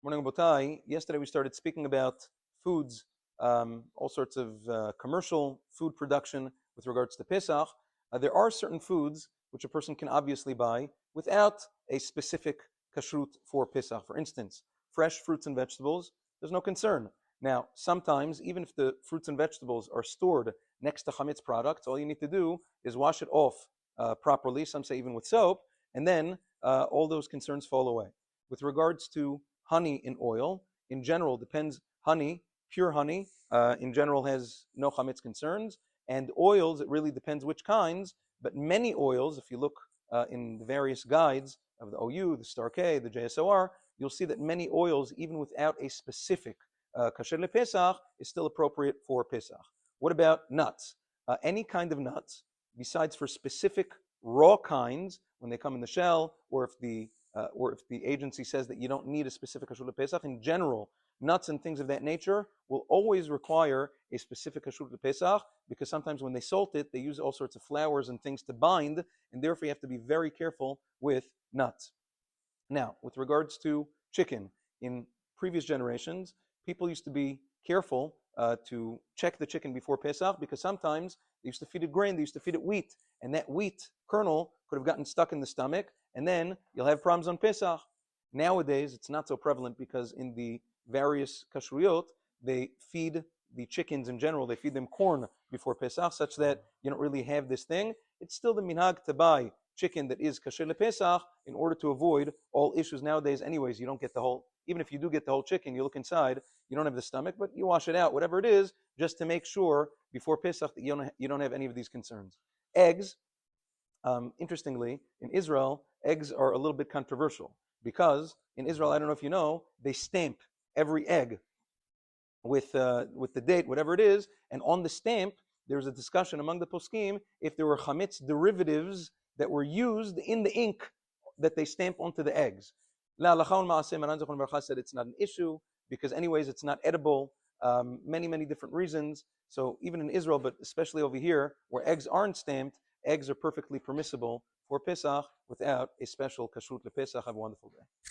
Morning, Botai. Yesterday we started speaking about foods, all sorts of commercial food production with regards to Pesach. There are certain foods which a person can obviously buy without a specific kashrut for Pesach. For instance, fresh fruits and vegetables, there's no concern. Now, sometimes, even if the fruits and vegetables are stored next to chametz products, all you need to do is wash it off properly, some say even with soap, and then all those concerns fall away. With regards to honey in oil, in general, depends. Honey, pure honey, in general has no chametz concerns, and oils, it really depends which kinds, but many oils, if you look in the various guides of the OU, the Star K, the JSOR, you'll see that many oils, even without a specific kasher lePesach, is still appropriate for Pesach. What about nuts? Any kind of nuts, besides for specific raw kinds, when they come in the shell, or if the agency says that you don't need a specific kashrut lePesach, in general, nuts and things of that nature will always require a specific kashrut lePesach, because sometimes when they salt it, they use all sorts of flours and things to bind, and therefore you have to be very careful with nuts. Now, with regards to chicken, in previous generations, people used to be careful to check the chicken before Pesach, because sometimes they used to feed it grain, they used to feed it wheat, and that wheat kernel could have gotten stuck in the stomach, and then you'll have problems on Pesach. Nowadays, it's not so prevalent because in the various kashruyot, they feed the chickens in general, they feed them corn before Pesach, such that you don't really have this thing. It's still the minhag to buy chicken that is kasher lePesach in order to avoid all issues nowadays. Anyways, you don't get the whole, even if you do get the whole chicken, you look inside, you don't have the stomach, but you wash it out, whatever it is, just to make sure before Pesach that you don't have any of these concerns. Eggs, interestingly, in Israel, eggs are a little bit controversial because in Israel, I don't know if you know, they stamp every egg with the date, whatever it is, and on the stamp, there's a discussion among the poskim if there were chametz derivatives that were used in the ink that they stamp onto the eggs. La Lachon Ma'aseh Maran Zechron Baruch said it's not an issue because anyways it's not edible. Many different reasons. So even in Israel, but especially over here where eggs aren't stamped, eggs are perfectly permissible for Pesach without a special kashrut lePesach. Have a wonderful day.